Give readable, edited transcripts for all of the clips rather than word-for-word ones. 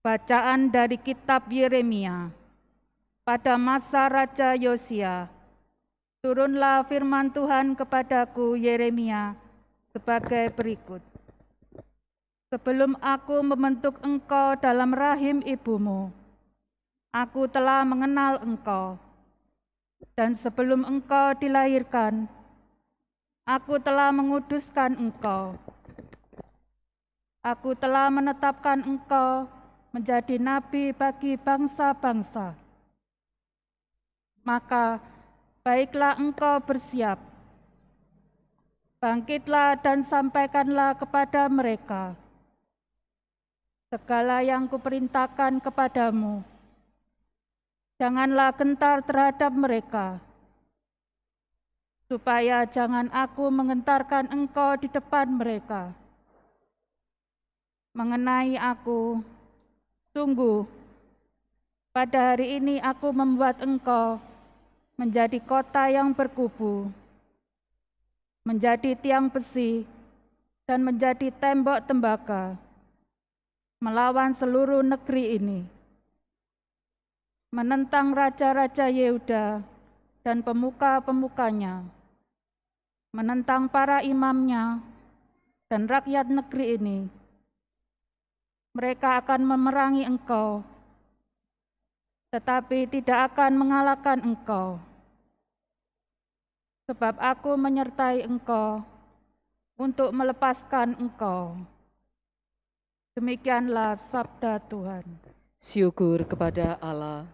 Bacaan dari kitab Yeremia. Pada masa Raja Yosia, turunlah firman Tuhan kepadaku Yeremia sebagai berikut. Sebelum aku membentuk engkau dalam rahim ibumu, aku telah mengenal engkau. Dan sebelum engkau dilahirkan, aku telah menguduskan engkau. Aku telah menetapkan engkau menjadi nabi bagi bangsa-bangsa. Maka baiklah engkau bersiap. Bangkitlah dan sampaikanlah kepada mereka segala yang kuperintahkan kepadamu. Janganlah gentar terhadap mereka, supaya jangan aku menggentarkan engkau di depan mereka. Mengenai aku, sungguh, pada hari ini aku membuat engkau menjadi kota yang berkubu, menjadi tiang besi, dan menjadi tembok tembaga, melawan seluruh negeri ini, menentang raja-raja Yehuda dan pemuka-pemukanya, menentang para imamnya dan rakyat negeri ini. Mereka akan memerangi engkau, tetapi tidak akan mengalahkan engkau, sebab aku menyertai engkau untuk melepaskan engkau. Demikianlah sabda Tuhan. Syukur kepada Allah.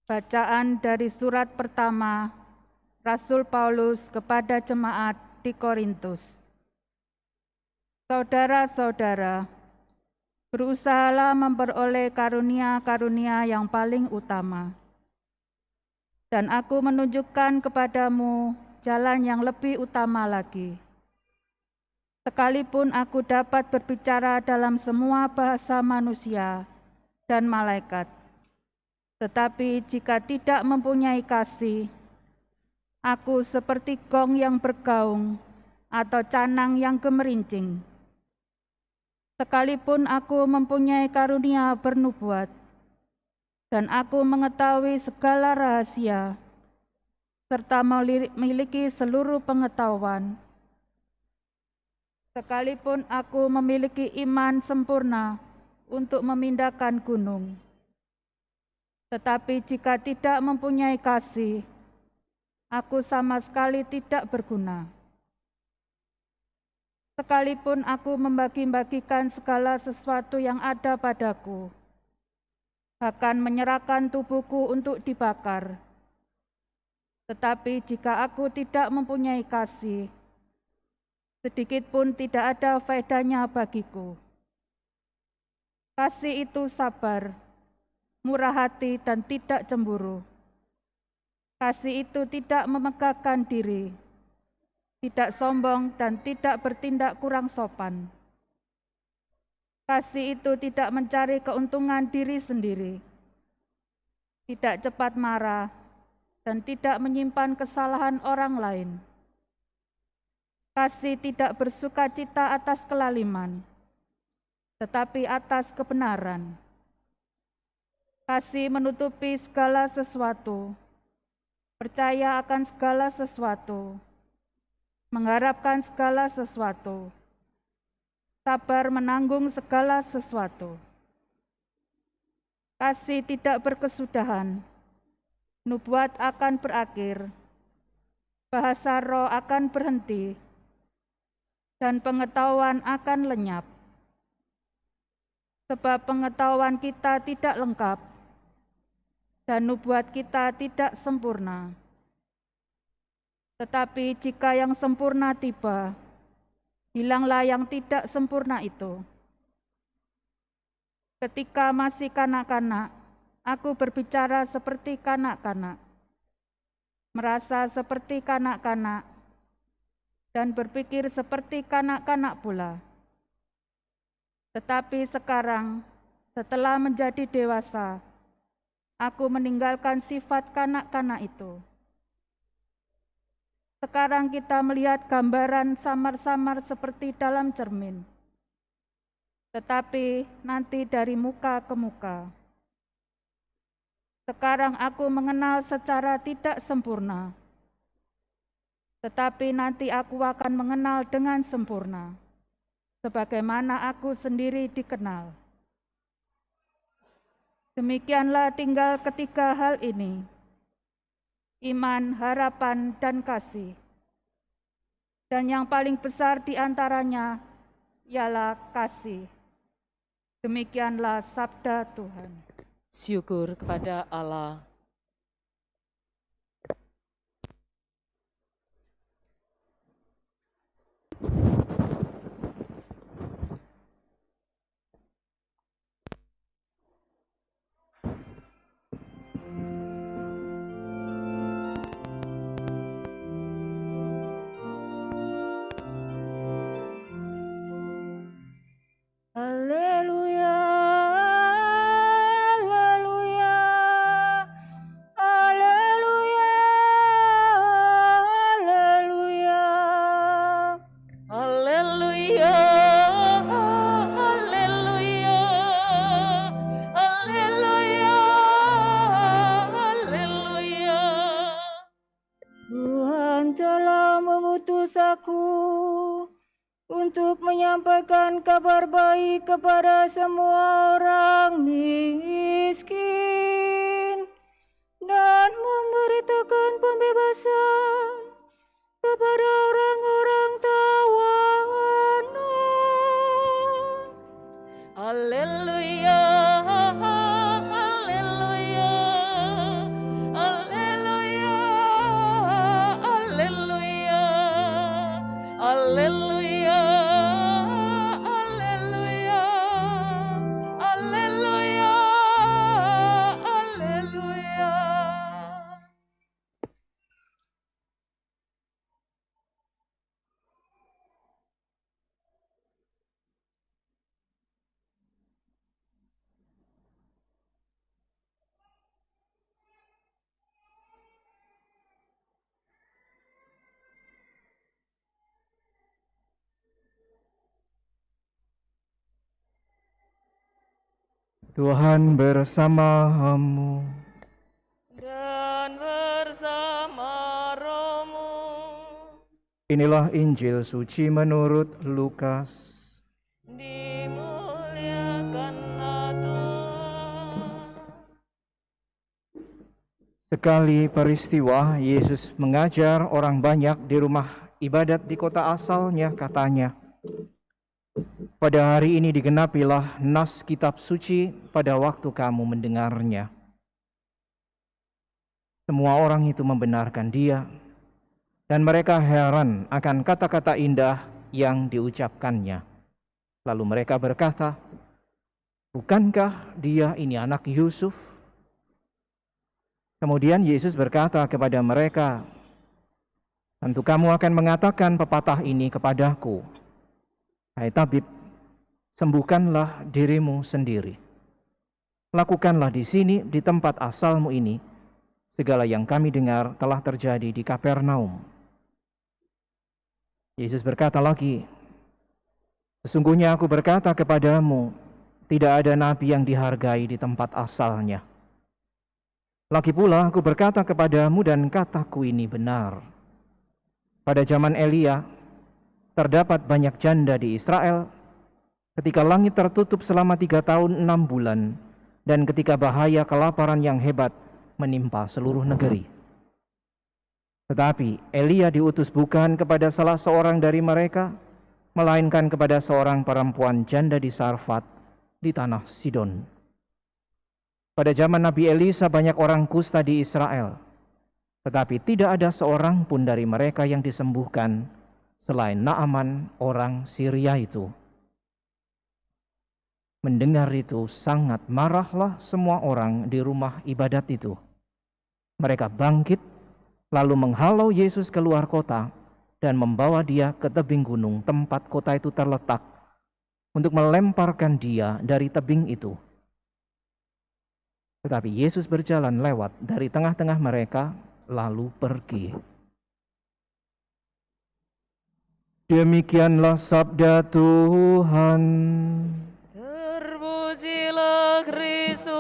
Bacaan dari surat pertama Rasul Paulus kepada jemaat di Korintus. Saudara-saudara, berusahalah memperoleh karunia-karunia yang paling utama. Dan aku menunjukkan kepadamu jalan yang lebih utama lagi. Sekalipun aku dapat berbicara dalam semua bahasa manusia dan malaikat, tetapi jika tidak mempunyai kasih, aku seperti gong yang bergaung atau canang yang gemerincing. Sekalipun aku mempunyai karunia bernubuat, dan aku mengetahui segala rahasia, serta memiliki seluruh pengetahuan, sekalipun aku memiliki iman sempurna untuk memindahkan gunung, tetapi jika tidak mempunyai kasih, aku sama sekali tidak berguna. Sekalipun aku membagi-bagikan segala sesuatu yang ada padaku, bahkan menyerahkan tubuhku untuk dibakar, tetapi jika aku tidak mempunyai kasih, sedikit pun tidak ada faedahnya bagiku. Kasih itu sabar, murah hati, dan tidak cemburu. Kasih itu tidak memegahkan diri, tidak sombong, dan tidak bertindak kurang sopan. Kasih itu tidak mencari keuntungan diri sendiri, tidak cepat marah, dan tidak menyimpan kesalahan orang lain. Kasih tidak bersukacita atas kelaliman, tetapi atas kebenaran. Kasih menutupi segala sesuatu, percaya akan segala sesuatu, mengharapkan segala sesuatu, sabar menanggung segala sesuatu. Kasih tidak berkesudahan, nubuat akan berakhir, bahasa roh akan berhenti, dan pengetahuan akan lenyap. Sebab pengetahuan kita tidak lengkap, dan nubuat kita tidak sempurna. Tetapi jika yang sempurna tiba, hilanglah yang tidak sempurna itu. Ketika masih kanak-kanak, aku berbicara seperti kanak-kanak, merasa seperti kanak-kanak, dan berpikir seperti kanak-kanak pula. Tetapi sekarang, setelah menjadi dewasa, aku meninggalkan sifat kanak-kanak itu. Sekarang kita melihat gambaran samar-samar seperti dalam cermin, tetapi nanti dari muka ke muka. Sekarang aku mengenal secara tidak sempurna, tetapi nanti aku akan mengenal dengan sempurna, sebagaimana aku sendiri dikenal. Demikianlah tinggal ketiga hal ini: iman, harapan, dan kasih. Dan yang paling besar di antaranya ialah kasih. Demikianlah sabda Tuhan. Syukur kepada Allah. Haleluya, haleluya, haleluya, haleluya. Haleluya, haleluya, haleluya, haleluya. Tuhan telah mengutus aku untuk menyampaikan kabar baik kepada semua orang miskin dan memberitakan pembebasan kepada orang-orang tawanan. Haleluya, haleluya, Tuhan bersamamu. Dan bersama rohmu. Inilah Injil suci menurut Lukas. Dimuliakanlah Tuhan. Sekali peristiwa, Yesus mengajar orang banyak di rumah ibadat di kota asalnya, katanya, "Pada hari ini digenapilah nas kitab suci pada waktu kamu mendengarnya." Semua orang itu membenarkan dia, dan mereka heran akan kata-kata indah yang diucapkannya. Lalu mereka berkata, "Bukankah dia ini anak Yusuf?" Kemudian Yesus berkata kepada mereka, "Tentu kamu akan mengatakan pepatah ini kepadaku, 'Hai tabib, sembuhkanlah dirimu sendiri. Lakukanlah di sini, di tempat asalmu ini, segala yang kami dengar telah terjadi di Kapernaum.'" Yesus berkata lagi, "Sesungguhnya aku berkata kepadamu, tidak ada nabi yang dihargai di tempat asalnya. Lagi pula aku berkata kepadamu dan kataku ini benar. Pada zaman Elia, terdapat banyak janda di Israel ketika langit tertutup selama 3 tahun 6 bulan dan ketika bahaya kelaparan yang hebat menimpa seluruh negeri. Tetapi Elia diutus bukan kepada salah seorang dari mereka, melainkan kepada seorang perempuan janda di Sarfat di tanah Sidon. Pada zaman Nabi Elisa banyak orang kusta di Israel, tetapi tidak ada seorang pun dari mereka yang disembuhkan selain Naaman orang Syria itu." Mendengar itu sangat marahlah semua orang di rumah ibadat itu. Mereka bangkit lalu menghalau Yesus keluar kota dan membawa dia ke tebing gunung tempat kota itu terletak untuk melemparkan dia dari tebing itu. Tetapi Yesus berjalan lewat dari tengah-tengah mereka lalu pergi. Demikianlah sabda Tuhan. Terpujilah Kristus.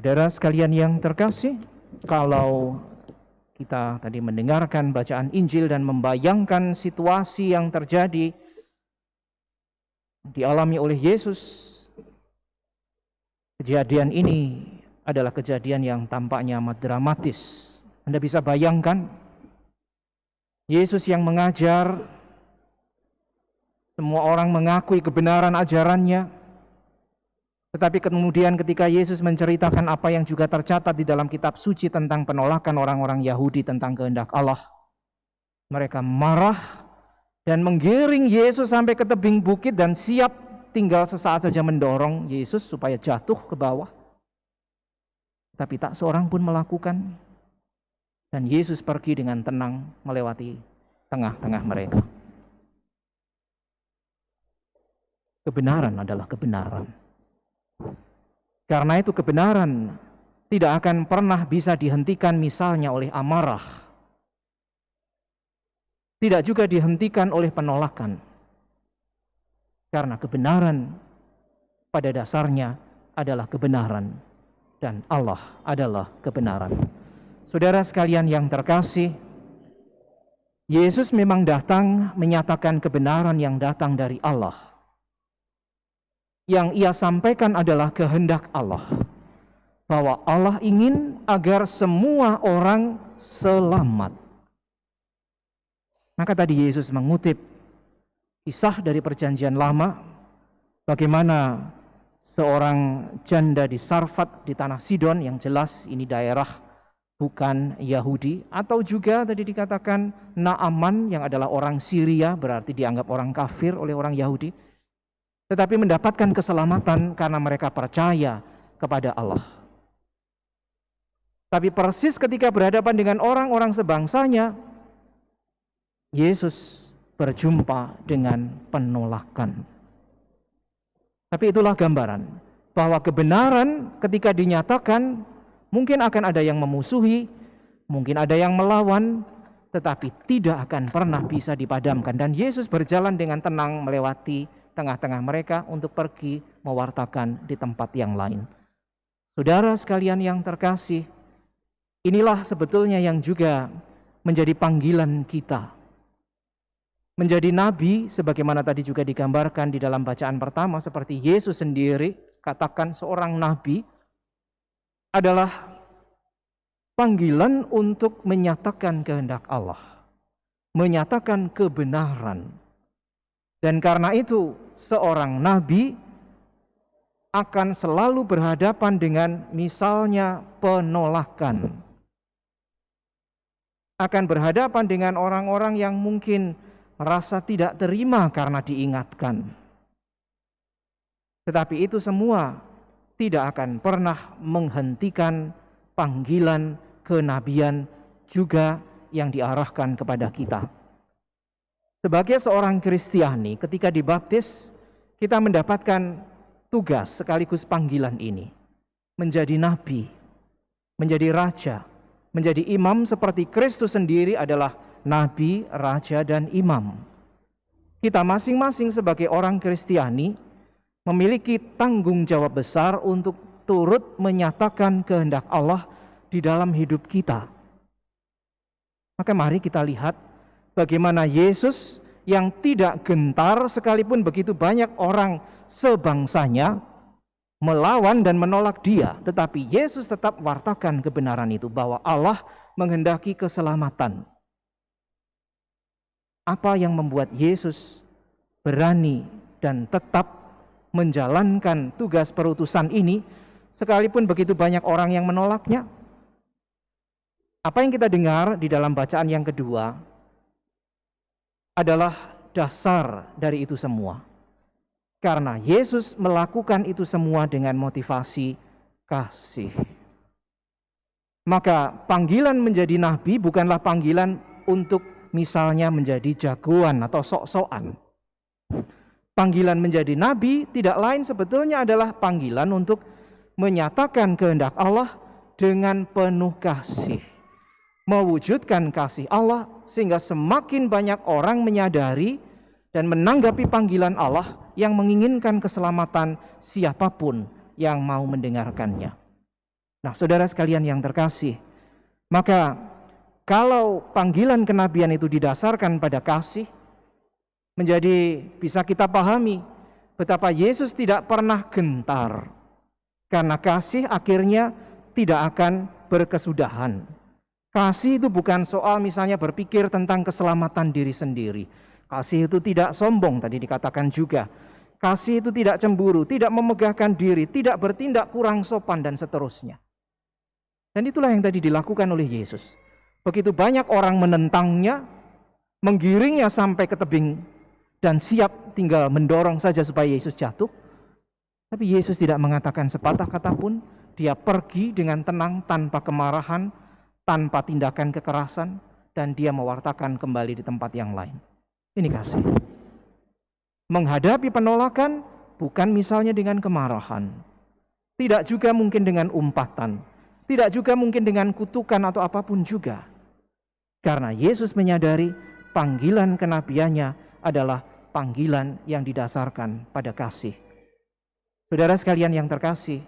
Saudara sekalian yang terkasih, kalau kita tadi mendengarkan bacaan Injil dan membayangkan situasi yang terjadi dialami oleh Yesus, kejadian ini adalah kejadian yang tampaknya amat dramatis. Anda bisa bayangkan Yesus yang mengajar, semua orang mengakui kebenaran ajarannya, tetapi kemudian ketika Yesus menceritakan apa yang juga tercatat di dalam kitab suci tentang penolakan orang-orang Yahudi tentang kehendak Allah, mereka marah dan menggiring Yesus sampai ke tebing bukit dan siap tinggal sesaat saja mendorong Yesus supaya jatuh ke bawah. Tapi tak seorang pun melakukan, dan Yesus pergi dengan tenang melewati tengah-tengah mereka. Kebenaran adalah kebenaran. Karena itu kebenaran tidak akan pernah bisa dihentikan misalnya oleh amarah. Tidak juga dihentikan oleh penolakan. Karena kebenaran pada dasarnya adalah kebenaran dan Allah adalah kebenaran. Saudara sekalian yang terkasih, Yesus memang datang menyatakan kebenaran yang datang dari Allah. Yang ia sampaikan adalah kehendak Allah, bahwa Allah ingin agar semua orang selamat. Maka tadi Yesus mengutip kisah dari Perjanjian Lama, bagaimana seorang janda di Sarfat di tanah Sidon, yang jelas ini daerah bukan Yahudi, atau juga tadi dikatakan Naaman yang adalah orang Syria, berarti dianggap orang kafir oleh orang Yahudi, tetapi mendapatkan keselamatan karena mereka percaya kepada Allah. Tapi persis ketika berhadapan dengan orang-orang sebangsanya, Yesus berjumpa dengan penolakan. Tapi itulah gambaran bahwa kebenaran ketika dinyatakan Mungkin akan ada yang memusuhi, mungkin ada yang melawan, tetapi tidak akan pernah bisa dipadamkan. Dan Yesus berjalan dengan tenang melewati tengah-tengah mereka untuk pergi mewartakan di tempat yang lain. Saudara sekalian yang terkasih, inilah sebetulnya yang juga menjadi panggilan kita. Menjadi nabi, sebagaimana tadi juga digambarkan di dalam bacaan pertama, seperti Yesus sendiri katakan seorang nabi, adalah panggilan untuk menyatakan kehendak Allah, menyatakan kebenaran. Dan karena itu, seorang nabi akan selalu berhadapan dengan misalnya penolakan. Akan berhadapan dengan orang-orang yang mungkin merasa tidak terima karena diingatkan. Tetapi itu semua tidak akan pernah menghentikan panggilan kenabian juga yang diarahkan kepada kita. Sebagai seorang Kristiani, ketika dibaptis, kita mendapatkan tugas sekaligus panggilan ini. Menjadi nabi, menjadi raja, menjadi imam seperti Kristus sendiri adalah nabi, raja, dan imam. Kita masing-masing sebagai orang Kristiani memiliki tanggung jawab besar untuk turut menyatakan kehendak Allah di dalam hidup kita. Maka mari kita lihat bagaimana Yesus yang tidak gentar sekalipun begitu banyak orang sebangsanya melawan dan menolak dia, tetapi Yesus tetap wartakan kebenaran itu, bahwa Allah menghendaki keselamatan. Apa yang membuat Yesus berani dan tetap menjalankan tugas perutusan ini sekalipun begitu banyak orang yang menolaknya? Apa yang kita dengar di dalam bacaan yang kedua adalah dasar dari itu semua. Karena Yesus melakukan itu semua dengan motivasi kasih. Maka panggilan menjadi nabi bukanlah panggilan untuk misalnya menjadi jagoan atau sok-sokan. Panggilan menjadi nabi tidak lain sebetulnya adalah panggilan untuk menyatakan kehendak Allah dengan penuh kasih. Mewujudkan kasih Allah sehingga semakin banyak orang menyadari dan menanggapi panggilan Allah yang menginginkan keselamatan siapapun yang mau mendengarkannya. Nah, saudara sekalian yang terkasih, maka kalau panggilan kenabian itu didasarkan pada kasih, menjadi bisa kita pahami betapa Yesus tidak pernah gentar, karena kasih akhirnya tidak akan berkesudahan. Kasih itu bukan soal misalnya berpikir tentang keselamatan diri sendiri. Kasih itu tidak sombong, tadi dikatakan juga. Kasih itu tidak cemburu, tidak memegahkan diri, tidak bertindak kurang sopan, dan seterusnya. Dan itulah yang tadi dilakukan oleh Yesus. Begitu banyak orang menentangnya, menggiringnya sampai ke tebing, dan siap tinggal mendorong saja supaya Yesus jatuh. Tapi Yesus tidak mengatakan sepatah kata pun. Dia pergi dengan tenang, tanpa kemarahan, tanpa tindakan kekerasan, dan dia mewartakan kembali di tempat yang lain. Ini kasih. Menghadapi penolakan bukan misalnya dengan kemarahan, tidak juga mungkin dengan umpatan, tidak juga mungkin dengan kutukan atau apapun juga. Karena Yesus menyadari panggilan kenabiannya adalah panggilan yang didasarkan pada kasih. Saudara sekalian yang terkasih,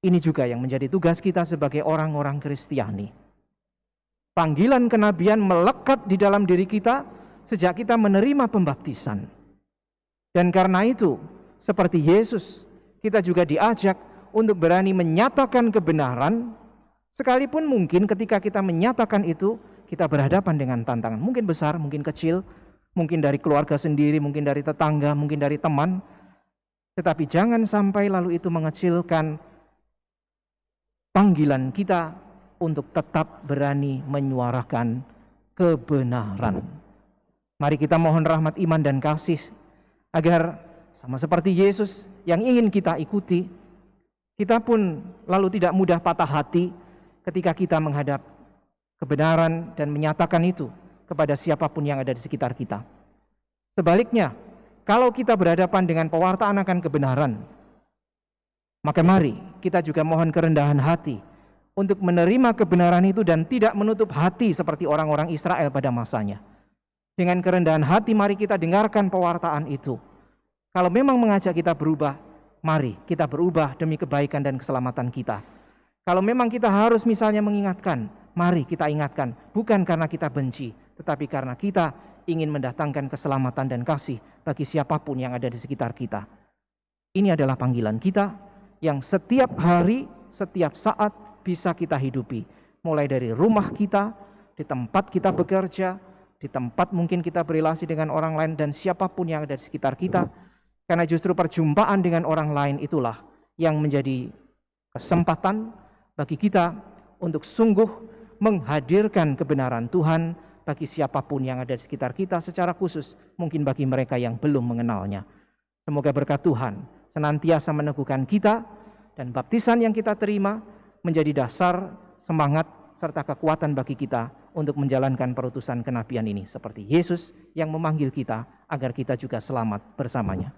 ini juga yang menjadi tugas kita sebagai orang-orang Kristiani. Panggilan kenabian melekat di dalam diri kita sejak kita menerima pembaptisan. Dan karena itu, seperti Yesus, kita juga diajak untuk berani menyatakan kebenaran, sekalipun mungkin ketika kita menyatakan itu, kita berhadapan dengan tantangan. Mungkin besar, mungkin kecil, mungkin dari keluarga sendiri, mungkin dari tetangga, mungkin dari teman. Tetapi jangan sampai lalu itu mengecilkan panggilan kita untuk tetap berani menyuarakan kebenaran. Mari kita mohon rahmat iman dan kasih, agar sama seperti Yesus yang ingin kita ikuti, kita pun lalu tidak mudah patah hati ketika kita menghadap kebenaran dan menyatakan itu kepada siapapun yang ada di sekitar kita. Sebaliknya, kalau kita berhadapan dengan pewartaan akan kebenaran, maka mari kita juga mohon kerendahan hati untuk menerima kebenaran itu dan tidak menutup hati seperti orang-orang Israel pada masanya. Dengan kerendahan hati mari kita dengarkan pewartaan itu. Kalau memang mengajak kita berubah, mari kita berubah demi kebaikan dan keselamatan kita. Kalau memang kita harus misalnya mengingatkan, mari kita ingatkan, bukan karena kita benci, tetapi karena kita ingin mendatangkan keselamatan dan kasih bagi siapapun yang ada di sekitar kita. Ini adalah panggilan kita yang setiap hari, setiap saat bisa kita hidupi. Mulai dari rumah kita, di tempat kita bekerja, di tempat mungkin kita berrelasi dengan orang lain dan siapapun yang ada di sekitar kita. Karena justru perjumpaan dengan orang lain itulah yang menjadi kesempatan bagi kita untuk sungguh menghadirkan kebenaran Tuhan bagi siapapun yang ada di sekitar kita, secara khusus mungkin bagi mereka yang belum mengenalnya. Semoga berkat Tuhan senantiasa meneguhkan kita dan baptisan yang kita terima menjadi dasar, semangat, serta kekuatan bagi kita untuk menjalankan perutusan kenabian ini seperti Yesus yang memanggil kita agar kita juga selamat bersamanya.